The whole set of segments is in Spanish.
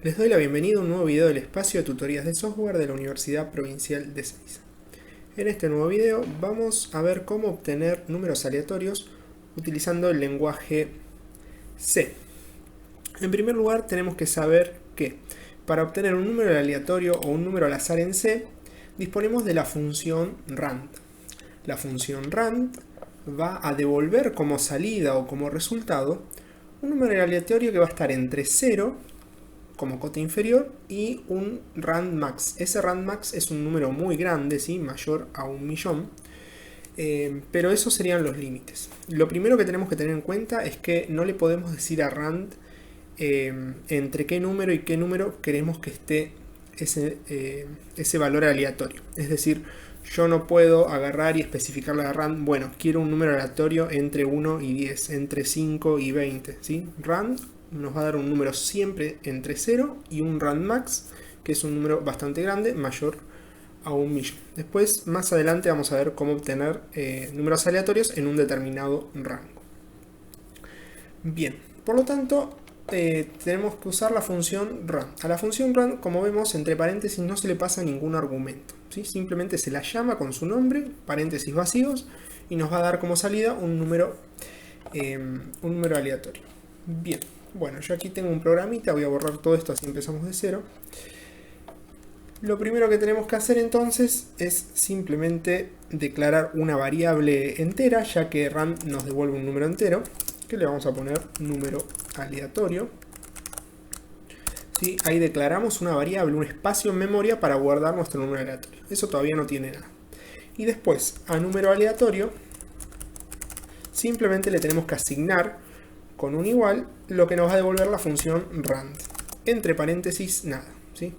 Les doy la bienvenida a un nuevo video del espacio de tutorías de software de la Universidad Provincial de Ezeiza. En este nuevo video vamos a ver cómo obtener números aleatorios utilizando el lenguaje C. En primer lugar tenemos que saber que para obtener un número aleatorio o un número al azar en C disponemos de la función rand. La función rand va a devolver como salida o como resultado un número aleatorio que va a estar entre 0 como cota inferior y un rand max. Ese rand max es un número muy grande, ¿sí? Mayor a 1.000.000, pero esos serían los límites. Lo primero que tenemos que tener en cuenta es que no le podemos decir a rand entre qué número y qué número queremos que esté ese valor aleatorio. Es decir, yo no puedo agarrar y especificarle a rand, bueno, quiero un número aleatorio entre 1 y 10, entre 5 y 20, ¿sí? Rand nos va a dar un número siempre entre 0 y un rand max, que es un número bastante grande, mayor a 1.000.000. Después, más adelante, vamos a ver cómo obtener números aleatorios en un determinado rango. Bien, por lo tanto, tenemos que usar la función rand. A la función rand, como vemos, entre paréntesis no se le pasa ningún argumento, ¿sí? Simplemente se la llama con su nombre, paréntesis vacíos, y nos va a dar como salida un número aleatorio. Bien. Bueno, yo aquí tengo un programita, voy a borrar todo esto así empezamos de cero. Lo primero que tenemos que hacer entonces es simplemente declarar una variable entera, ya que rand nos devuelve un número entero, que le vamos a poner número aleatorio. ¿Sí? Ahí declaramos una variable, un espacio en memoria para guardar nuestro número aleatorio. Eso todavía no tiene nada. Y después, a número aleatorio, simplemente le tenemos que asignar con un igual lo que nos va a devolver la función rand. Entre paréntesis, nada, ¿sí?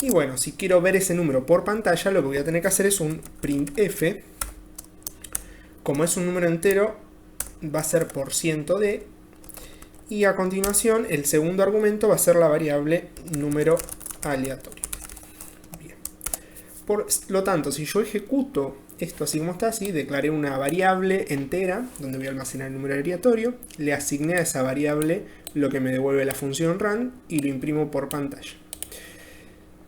Y bueno, si quiero ver ese número por pantalla, lo que voy a tener que hacer es un printf. Como es un número entero, va a ser %d. Y a continuación, el segundo argumento va a ser la variable número aleatorio. Bien. Por lo tanto, si yo ejecuto esto así como está, así, declaré una variable entera donde voy a almacenar el número aleatorio, le asigné a esa variable lo que me devuelve la función rand y lo imprimo por pantalla.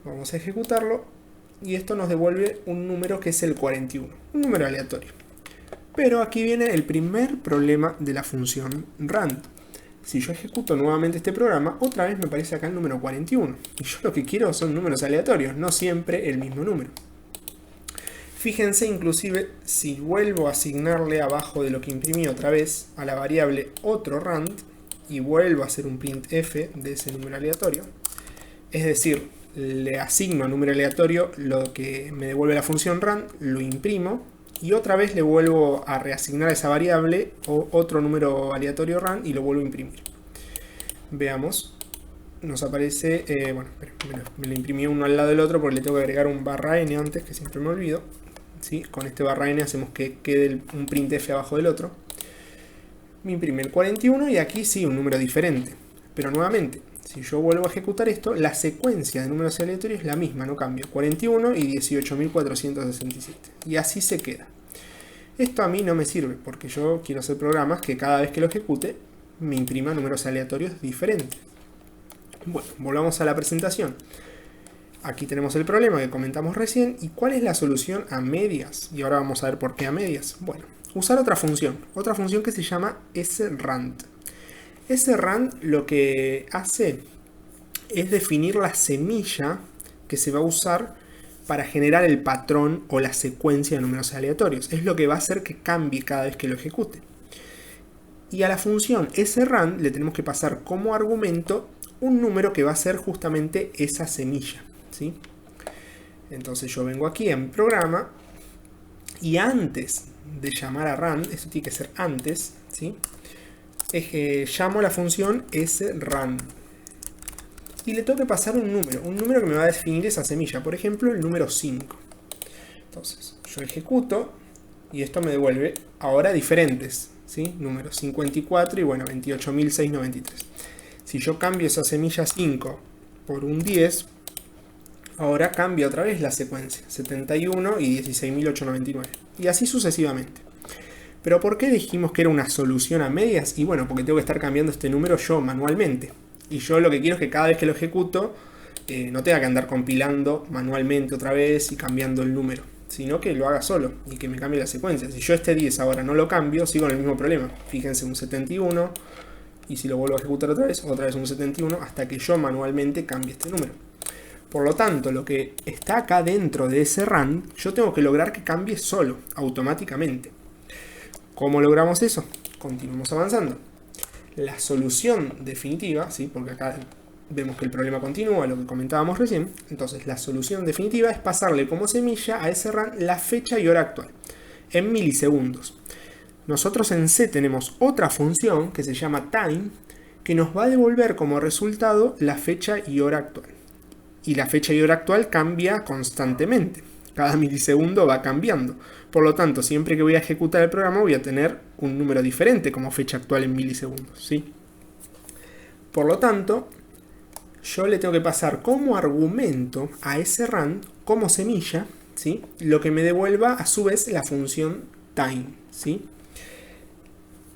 Vamos a ejecutarlo y esto nos devuelve un número que es el 41, un número aleatorio. Pero aquí viene el primer problema de la función rand. Si yo ejecuto nuevamente este programa, otra vez me aparece acá el número 41. Y yo lo que quiero son números aleatorios, no siempre el mismo número. Fíjense inclusive si vuelvo a asignarle abajo de lo que imprimí otra vez a la variable otro rand y vuelvo a hacer un printf de ese número aleatorio. Es decir, le asigno a número aleatorio lo que me devuelve la función rand, lo imprimo y otra vez le vuelvo a reasignar a esa variable otro número aleatorio rand y lo vuelvo a imprimir. Veamos. Nos aparece, bueno, me lo imprimí uno al lado del otro porque le tengo que agregar un /n antes, que siempre me olvido. ¿Sí? Con este /n hacemos que quede un printf abajo del otro. Me imprime el 41 y aquí sí, un número diferente. Pero nuevamente, si yo vuelvo a ejecutar esto, la secuencia de números aleatorios es la misma, no cambia. 41 y 18.467. Y así se queda. Esto a mí no me sirve porque yo quiero hacer programas que cada vez que lo ejecute me imprima números aleatorios diferentes. Bueno, volvamos a la presentación. Aquí tenemos el problema que comentamos recién. ¿Y cuál es la solución a medias? Y ahora vamos a ver por qué a medias. Bueno, usar otra función que se llama srand. Srand lo que hace es definir la semilla que se va a usar para generar el patrón o la secuencia de números aleatorios. Es lo que va a hacer que cambie cada vez que lo ejecute. Y a la función srand le tenemos que pasar como argumento un número que va a ser justamente esa semilla, ¿sí? Entonces yo vengo aquí en programa y antes de llamar a rand, esto tiene que ser antes, ¿sí? Llamo a la función srand y le tengo que pasar un número que me va a definir esa semilla, por ejemplo el número 5. Entonces yo ejecuto y esto me devuelve ahora diferentes, ¿sí? Números 54 y bueno 28.693. Si yo cambio esa semilla 5 por un 10, ahora cambia otra vez la secuencia, 71 y 16.899. Y así sucesivamente. Pero ¿por qué dijimos que era una solución a medias? Y bueno, porque tengo que estar cambiando este número yo manualmente. Y yo lo que quiero es que cada vez que lo ejecuto no tenga que andar compilando manualmente otra vez y cambiando el número, sino que lo haga solo y que me cambie la secuencia. Si yo este 10 ahora no lo cambio, sigo en el mismo problema. Fíjense, un 71, y si lo vuelvo a ejecutar otra vez un 71, hasta que yo manualmente cambie este número. Por lo tanto, lo que está acá dentro de ese run, yo tengo que lograr que cambie solo, automáticamente. ¿Cómo logramos eso? Continuamos avanzando. La solución definitiva, ¿sí? Porque acá vemos que el problema continúa, lo que comentábamos recién. Entonces, la solución definitiva es pasarle como semilla a ese run la fecha y hora actual, en milisegundos. Nosotros en C tenemos otra función que se llama time, que nos va a devolver como resultado la fecha y hora actual. Y la fecha y hora actual cambia constantemente. Cada milisegundo va cambiando. Por lo tanto, siempre que voy a ejecutar el programa voy a tener un número diferente como fecha actual en milisegundos, ¿sí? Por lo tanto, yo le tengo que pasar como argumento a ese run, como semilla, ¿sí? Lo que me devuelva a su vez la función time, ¿sí?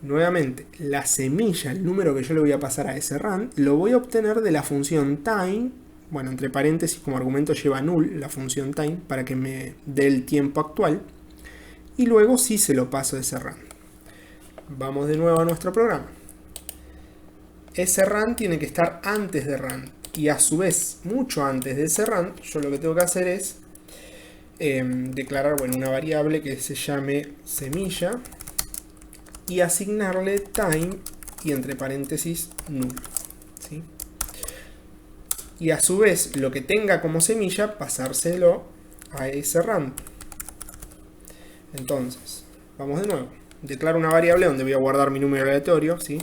Nuevamente, la semilla, el número que yo le voy a pasar a ese run, lo voy a obtener de la función time. Bueno, entre paréntesis, como argumento lleva null la función time para que me dé el tiempo actual. Y luego sí se lo paso a ese run. Vamos de nuevo a nuestro programa. Ese run tiene que estar antes de run. Y a su vez, mucho antes de ese run, yo lo que tengo que hacer es declarar una variable que se llame semilla y asignarle time y entre paréntesis null, ¿sí? Y a su vez, lo que tenga como semilla, pasárselo a ese run. Entonces, vamos de nuevo. Declaro una variable donde voy a guardar mi número aleatorio, ¿sí?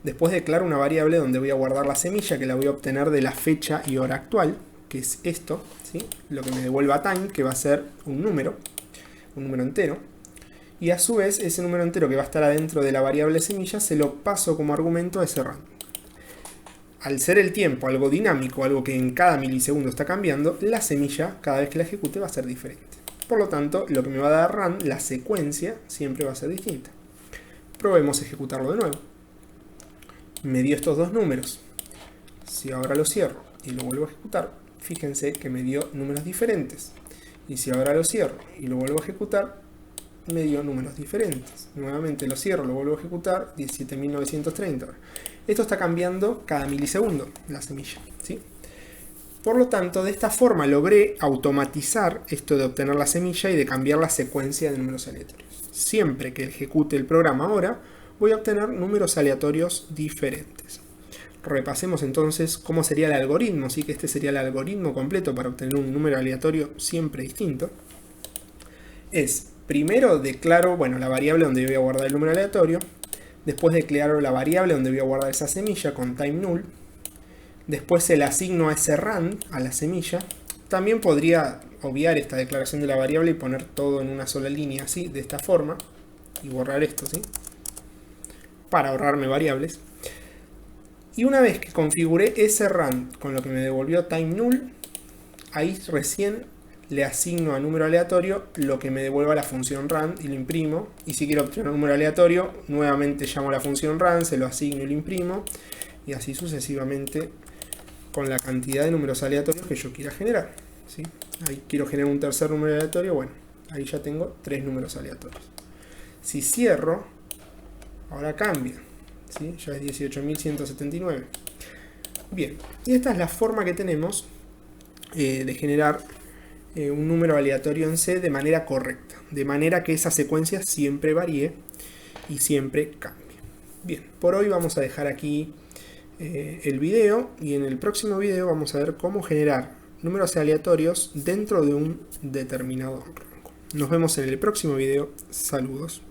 Después declaro una variable donde voy a guardar la semilla, que la voy a obtener de la fecha y hora actual, que es esto, ¿sí? Lo que me devuelva time, que va a ser un número entero. Y a su vez, ese número entero que va a estar adentro de la variable semilla, se lo paso como argumento a ese run. Al ser el tiempo algo dinámico, algo que en cada milisegundo está cambiando, la semilla, cada vez que la ejecute, va a ser diferente. Por lo tanto, lo que me va a dar run, la secuencia, siempre va a ser distinta. Probemos ejecutarlo de nuevo. Me dio estos dos números. Si ahora lo cierro y lo vuelvo a ejecutar, fíjense que me dio números diferentes. Y si ahora lo cierro y lo vuelvo a ejecutar, me dio números diferentes. Nuevamente lo cierro, lo vuelvo a ejecutar, 17.930. Esto está cambiando cada milisegundo, la semilla, ¿sí? Por lo tanto, de esta forma logré automatizar esto de obtener la semilla y de cambiar la secuencia de números aleatorios. Siempre que ejecute el programa ahora, voy a obtener números aleatorios diferentes. Repasemos entonces cómo sería el algoritmo, ¿sí? Que este sería el algoritmo completo para obtener un número aleatorio siempre distinto. Primero declaro la variable donde voy a guardar el número aleatorio. Después declaro la variable donde voy a guardar esa semilla con time null. Después se la asigno a ese run, a la semilla. También podría obviar esta declaración de la variable y poner todo en una sola línea, así, de esta forma. Y borrar esto, ¿sí? Para ahorrarme variables. Y una vez que configuré ese run con lo que me devolvió time null, ahí recién le asigno a número aleatorio lo que me devuelva la función run y lo imprimo. Y si quiero obtener un número aleatorio, nuevamente llamo a la función run, se lo asigno y lo imprimo. Y así sucesivamente con la cantidad de números aleatorios que yo quiera generar, ¿sí? Ahí quiero generar un tercer número aleatorio, ahí ya tengo 3 números aleatorios. Si cierro, ahora cambia, ¿sí? Ya es 18.179. Bien, y esta es la forma que tenemos de generar un número aleatorio en C de manera correcta, de manera que esa secuencia siempre varíe y siempre cambie. Bien, por hoy vamos a dejar aquí el video, y en el próximo video vamos a ver cómo generar números aleatorios dentro de un determinado rango. Nos vemos en el próximo video. Saludos.